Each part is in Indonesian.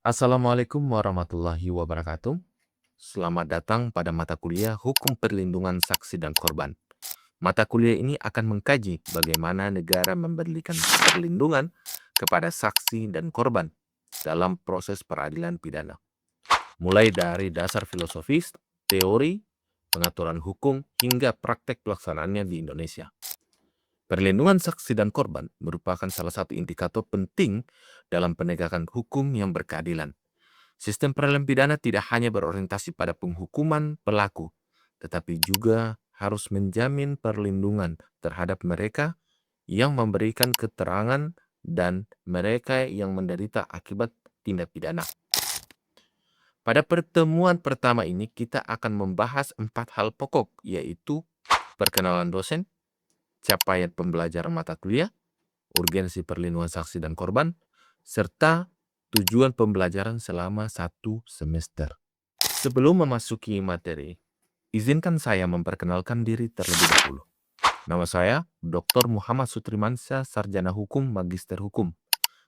Assalamualaikum warahmatullahi wabarakatuh. Selamat datang pada mata kuliah Hukum Perlindungan Saksi dan Korban. Mata kuliah ini akan mengkaji bagaimana negara memberikan perlindungan kepada saksi dan korban dalam proses peradilan pidana. Mulai dari dasar filosofis, teori, pengaturan hukum, hingga praktek pelaksanaannya di Indonesia. Perlindungan saksi dan korban merupakan salah satu indikator penting dalam penegakan hukum yang berkeadilan. Sistem peradilan pidana tidak hanya berorientasi pada penghukuman pelaku, tetapi juga harus menjamin perlindungan terhadap mereka yang memberikan keterangan dan mereka yang menderita akibat tindak pidana. Pada pertemuan pertama ini, kita akan membahas 4 hal pokok, yaitu perkenalan dosen, capaian pembelajaran mata kuliah, urgensi perlindungan saksi dan korban, serta tujuan pembelajaran selama 1 semester. Sebelum memasuki materi, izinkan saya memperkenalkan diri terlebih dahulu. Nama saya Dr. Muhammad Sutrimansyah, Sarjana Hukum, Magister Hukum,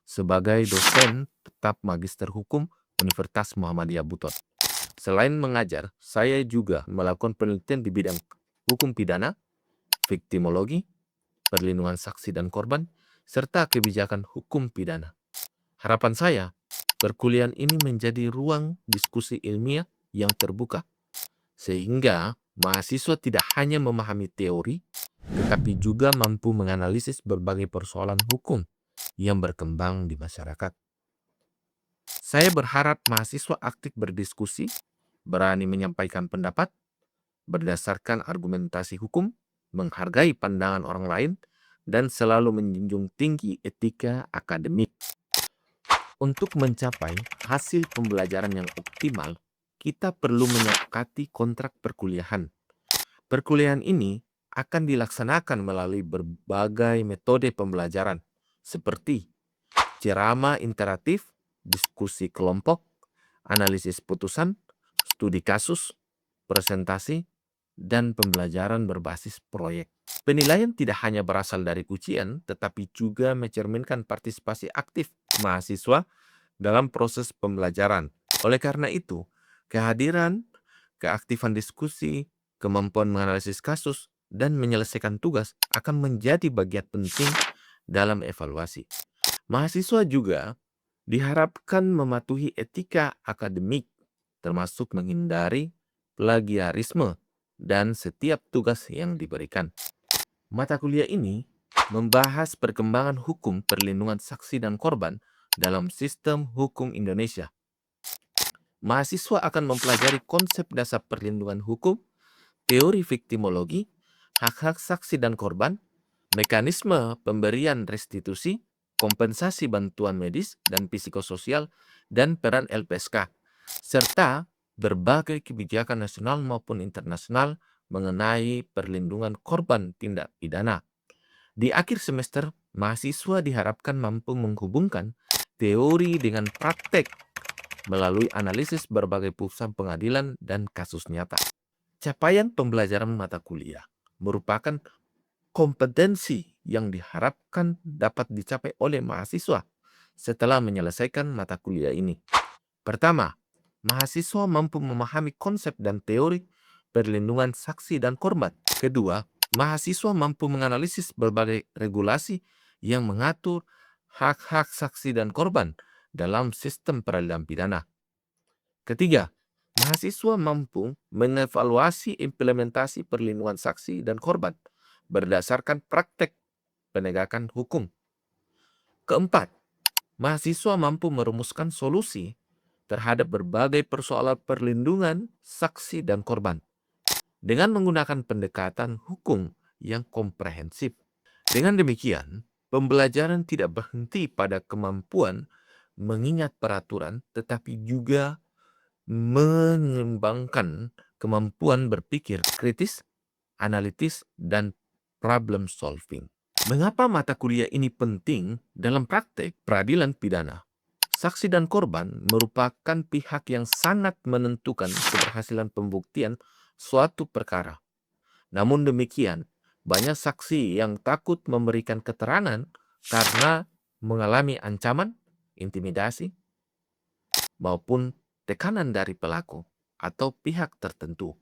sebagai dosen tetap Magister Hukum Universitas Muhammadiyah Buton. Selain mengajar, saya juga melakukan penelitian di bidang hukum pidana, viktimologi, perlindungan saksi dan korban, serta kebijakan hukum pidana. Harapan saya, perkuliahan ini menjadi ruang diskusi ilmiah yang terbuka, sehingga mahasiswa tidak hanya memahami teori, tetapi juga mampu menganalisis berbagai persoalan hukum yang berkembang di masyarakat. Saya berharap mahasiswa aktif berdiskusi, berani menyampaikan pendapat, berdasarkan argumentasi hukum, menghargai pandangan orang lain, dan selalu menjunjung tinggi etika akademik. Untuk mencapai hasil pembelajaran yang optimal, kita perlu menyepakati kontrak perkuliahan. Perkuliahan ini akan dilaksanakan melalui berbagai metode pembelajaran, seperti ceramah interaktif, diskusi kelompok, analisis putusan, studi kasus, presentasi, dan pembelajaran berbasis proyek. Penilaian tidak hanya berasal dari ujian, tetapi juga mencerminkan partisipasi aktif mahasiswa dalam proses pembelajaran. Oleh karena itu, kehadiran, keaktifan diskusi, kemampuan menganalisis kasus, dan menyelesaikan tugas akan menjadi bagian penting dalam evaluasi. Mahasiswa juga diharapkan mematuhi etika akademik, termasuk menghindari plagiarisme dan setiap tugas yang diberikan. Mata kuliah ini membahas perkembangan hukum perlindungan saksi dan korban dalam sistem hukum Indonesia. Mahasiswa akan mempelajari konsep dasar perlindungan hukum, teori viktimologi, hak-hak saksi dan korban, mekanisme pemberian restitusi, kompensasi bantuan medis dan psikososial, dan peran LPSK, serta berbagai kebijakan nasional maupun internasional mengenai perlindungan korban tindak pidana. Di akhir semester, mahasiswa diharapkan mampu menghubungkan teori dengan praktek melalui analisis berbagai putusan pengadilan dan kasus nyata. Capaian pembelajaran mata kuliah merupakan kompetensi yang diharapkan dapat dicapai oleh mahasiswa setelah menyelesaikan mata kuliah ini. Pertama, mahasiswa mampu memahami konsep dan teori perlindungan saksi dan korban. Kedua, mahasiswa mampu menganalisis berbagai regulasi yang mengatur hak-hak saksi dan korban dalam sistem peradilan pidana. Ketiga, mahasiswa mampu mengevaluasi implementasi perlindungan saksi dan korban berdasarkan praktek penegakan hukum. Keempat, mahasiswa mampu merumuskan solusi terhadap berbagai persoalan perlindungan saksi dan korban dengan menggunakan pendekatan hukum yang komprehensif. Dengan demikian, pembelajaran tidak berhenti pada kemampuan mengingat peraturan, tetapi juga mengembangkan kemampuan berpikir kritis, analitis, dan problem solving. Mengapa mata kuliah ini penting dalam praktek peradilan pidana? Saksi dan korban merupakan pihak yang sangat menentukan keberhasilan pembuktian suatu perkara. Namun demikian, banyak saksi yang takut memberikan keterangan karena mengalami ancaman, intimidasi, maupun tekanan dari pelaku atau pihak tertentu.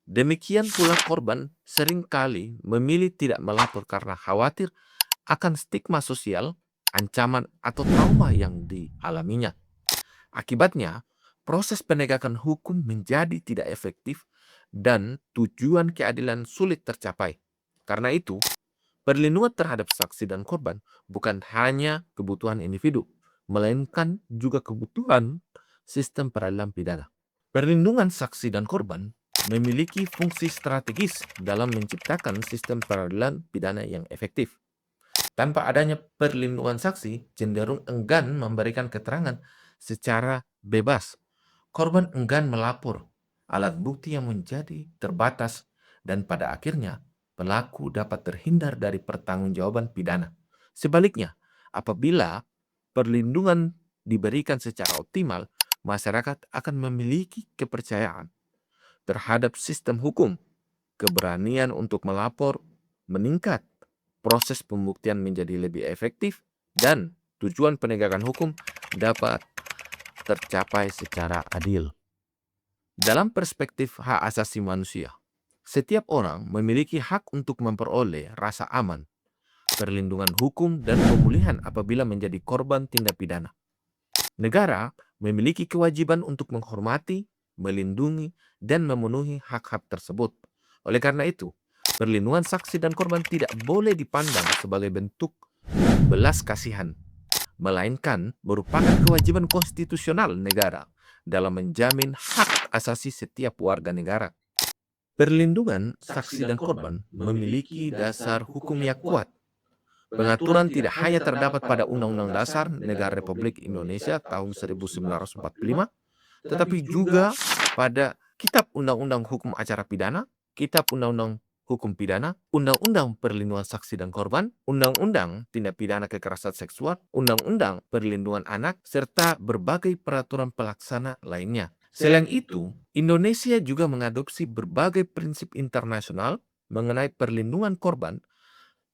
Demikian pula korban seringkali memilih tidak melapor karena khawatir akan stigma sosial, ancaman, atau trauma yang dialaminya. Akibatnya, proses penegakan hukum menjadi tidak efektif dan tujuan keadilan sulit tercapai. Karena itu, perlindungan terhadap saksi dan korban bukan hanya kebutuhan individu, melainkan juga kebutuhan sistem peradilan pidana. Perlindungan saksi dan korban memiliki fungsi strategis dalam menciptakan sistem peradilan pidana yang efektif. Tanpa adanya perlindungan saksi, cenderung enggan memberikan keterangan secara bebas. Korban enggan melapor, alat bukti yang menjadi terbatas, dan pada akhirnya pelaku dapat terhindar dari pertanggungjawaban pidana. Sebaliknya, apabila perlindungan diberikan secara optimal, masyarakat akan memiliki kepercayaan terhadap sistem hukum, keberanian untuk melapor meningkat, proses pembuktian menjadi lebih efektif, dan tujuan penegakan hukum dapat tercapai secara adil. Dalam perspektif hak asasi manusia, setiap orang memiliki hak untuk memperoleh rasa aman, perlindungan hukum, dan pemulihan apabila menjadi korban tindak pidana. Negara memiliki kewajiban untuk menghormati, melindungi, dan memenuhi hak-hak tersebut. Oleh karena itu, perlindungan saksi dan korban tidak boleh dipandang sebagai bentuk belas kasihan, melainkan merupakan kewajiban konstitusional negara dalam menjamin hak asasi setiap warga negara. Perlindungan saksi dan korban memiliki dasar hukum yang kuat. Pengaturan tidak hanya terdapat pada Undang-Undang Dasar Negara Republik Indonesia tahun 1945, tetapi juga pada Kitab Undang-Undang Hukum Acara Pidana, Kitab Undang-Undang Hukum Pidana, Undang-Undang Perlindungan Saksi dan Korban, Undang-Undang Tindak Pidana Kekerasan Seksual, Undang-Undang Perlindungan Anak, serta berbagai peraturan pelaksana lainnya. Selain itu, Indonesia juga mengadopsi berbagai prinsip internasional mengenai perlindungan korban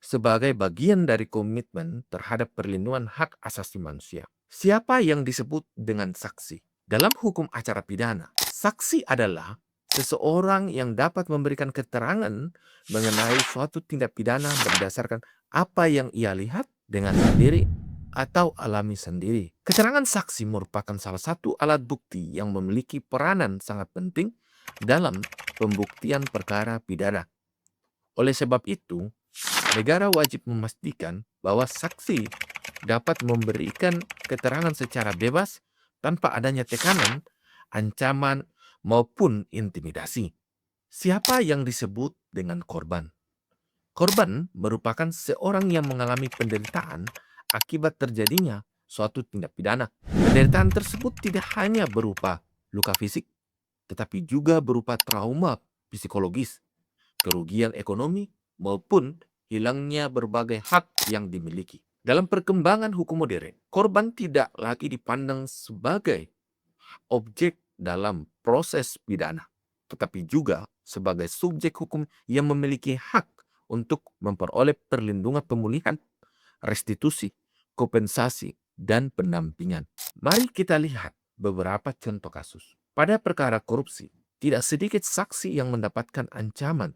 sebagai bagian dari komitmen terhadap perlindungan hak asasi manusia. Siapa yang disebut dengan saksi? Dalam hukum acara pidana, saksi adalah seseorang yang dapat memberikan keterangan mengenai suatu tindak pidana berdasarkan apa yang ia lihat dengan sendiri atau alami sendiri. Keterangan saksi merupakan salah satu alat bukti yang memiliki peranan sangat penting dalam pembuktian perkara pidana. Oleh sebab itu, negara wajib memastikan bahwa saksi dapat memberikan keterangan secara bebas tanpa adanya tekanan, ancaman, maupun intimidasi. Siapa yang disebut dengan korban? Korban merupakan seorang yang mengalami penderitaan akibat terjadinya suatu tindak pidana. Penderitaan tersebut tidak hanya berupa luka fisik, tetapi juga berupa trauma psikologis, kerugian ekonomi, maupun hilangnya berbagai hak yang dimiliki. Dalam perkembangan hukum modern, korban tidak lagi dipandang sebagai objek dalam proses pidana, tetapi juga sebagai subjek hukum yang memiliki hak untuk memperoleh perlindungan pemulihan, restitusi, kompensasi, dan pendampingan. Mari kita lihat beberapa contoh kasus. Pada perkara korupsi, tidak sedikit saksi yang mendapatkan ancaman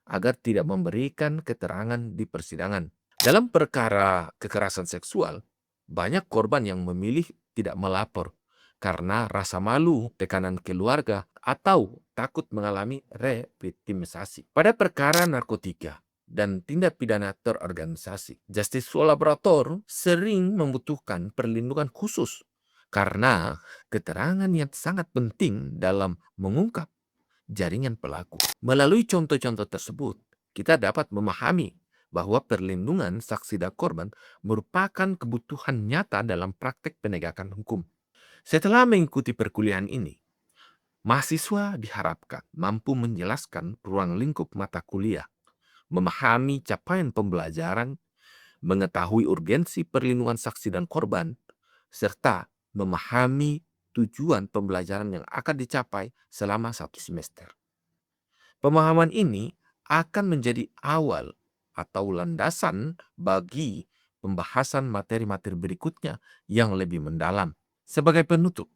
agar tidak memberikan keterangan di persidangan. Dalam perkara kekerasan seksual, banyak korban yang memilih tidak melapor karena rasa malu, tekanan keluarga, atau takut mengalami reviktimisasi. Pada perkara narkotika dan tindak pidana terorganisasi, justice collaborator sering membutuhkan perlindungan khusus karena keterangan yang sangat penting dalam mengungkap jaringan pelaku. Melalui contoh-contoh tersebut, kita dapat memahami bahwa perlindungan saksi dan korban merupakan kebutuhan nyata dalam praktek penegakan hukum. Setelah mengikuti perkuliahan ini, mahasiswa diharapkan mampu menjelaskan ruang lingkup mata kuliah, memahami capaian pembelajaran, mengetahui urgensi perlindungan saksi dan korban, serta memahami tujuan pembelajaran yang akan dicapai selama 1 semester. Pemahaman ini akan menjadi awal atau landasan bagi pembahasan materi-materi berikutnya yang lebih mendalam. Sebagai penutup,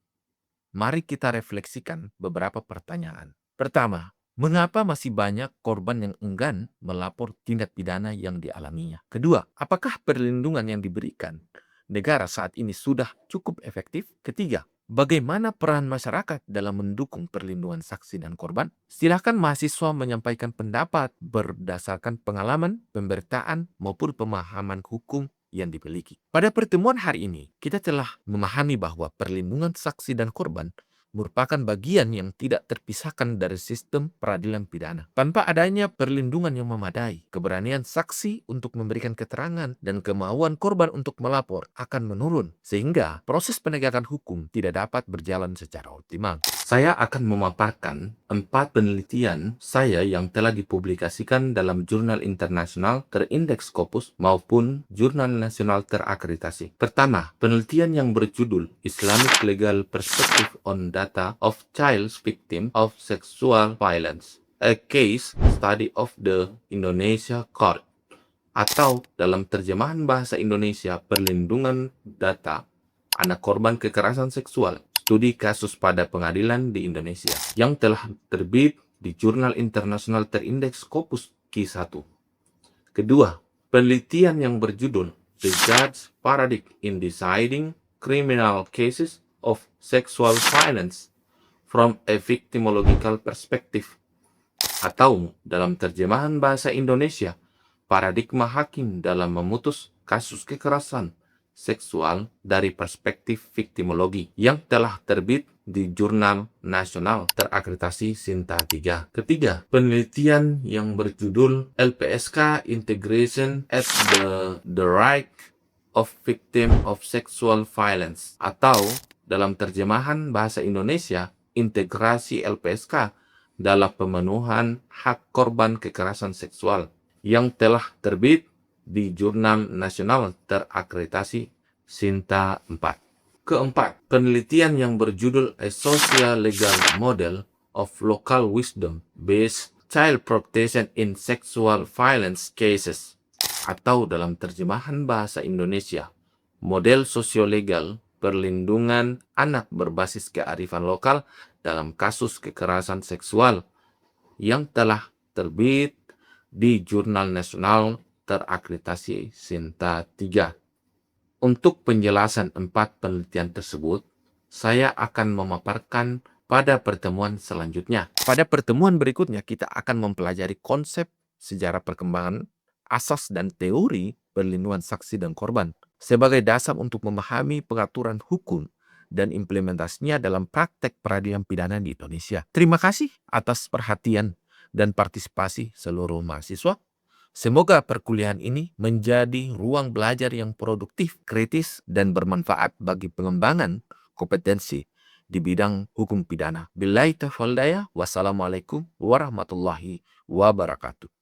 mari kita refleksikan beberapa pertanyaan. Pertama, mengapa masih banyak korban yang enggan melapor tindak pidana yang dialaminya? Kedua, apakah perlindungan yang diberikan negara saat ini sudah cukup efektif? Ketiga, bagaimana peran masyarakat dalam mendukung perlindungan saksi dan korban? Silakan mahasiswa menyampaikan pendapat berdasarkan pengalaman, pemberitaan, maupun pemahaman hukum yang dimiliki. Pada pertemuan hari ini, kita telah memahami bahwa perlindungan saksi dan korban merupakan bagian yang tidak terpisahkan dari sistem peradilan pidana. Tanpa adanya perlindungan yang memadai, keberanian saksi untuk memberikan keterangan dan kemauan korban untuk melapor akan menurun, sehingga proses penegakan hukum tidak dapat berjalan secara optimal. Saya akan memaparkan 4 penelitian saya yang telah dipublikasikan dalam jurnal internasional terindeks Scopus maupun jurnal nasional terakreditasi. Pertama, penelitian yang berjudul Islamic Legal Perspective on Data of Child Victims of Sexual Violence, a Case Study of the Indonesia Court, atau dalam terjemahan bahasa Indonesia, Perlindungan Data Anak Korban Kekerasan Seksual, Studi Kasus pada Pengadilan di Indonesia, yang telah terbit di Jurnal Internasional Terindeks Scopus Q1. Kedua, penelitian yang berjudul The Judge Paradigm in Deciding Criminal Cases of Sexual Violence from a Victimological Perspective, atau dalam terjemahan bahasa Indonesia, Paradigma Hakim dalam Memutus Kasus Kekerasan Seksual dari Perspektif Viktimologi, yang telah terbit di Jurnal Nasional Terakreditasi Sinta 3. Ketiga, penelitian yang berjudul LPSK Integration at the Right of Victim of Sexual Violence, atau dalam terjemahan bahasa Indonesia, Integrasi LPSK dalam Pemenuhan Hak Korban Kekerasan Seksual, yang telah terbit di Jurnal Nasional Terakreditasi Sinta 4. Keempat, penelitian yang berjudul A Social Legal Model of Local Wisdom Based Child Protection in Sexual Violence Cases, atau dalam terjemahan bahasa Indonesia, Model Sosiolegal Perlindungan Anak Berbasis Kearifan Lokal dalam Kasus Kekerasan Seksual, yang telah terbit di Jurnal Nasional Terakreditasi Sinta 3. Untuk penjelasan 4 penelitian tersebut, saya akan memaparkan pada pertemuan selanjutnya. Pada pertemuan berikutnya, kita akan mempelajari konsep sejarah perkembangan, asas dan teori perlindungan saksi dan korban sebagai dasar untuk memahami pengaturan hukum dan implementasinya dalam praktek peradilan pidana di Indonesia. Terima kasih atas perhatian dan partisipasi seluruh mahasiswa. Semoga perkuliahan ini menjadi ruang belajar yang produktif, kritis, dan bermanfaat bagi pengembangan kompetensi di bidang hukum pidana. Billahi taufiq wal hidayah. Wassalamualaikum warahmatullahi wabarakatuh.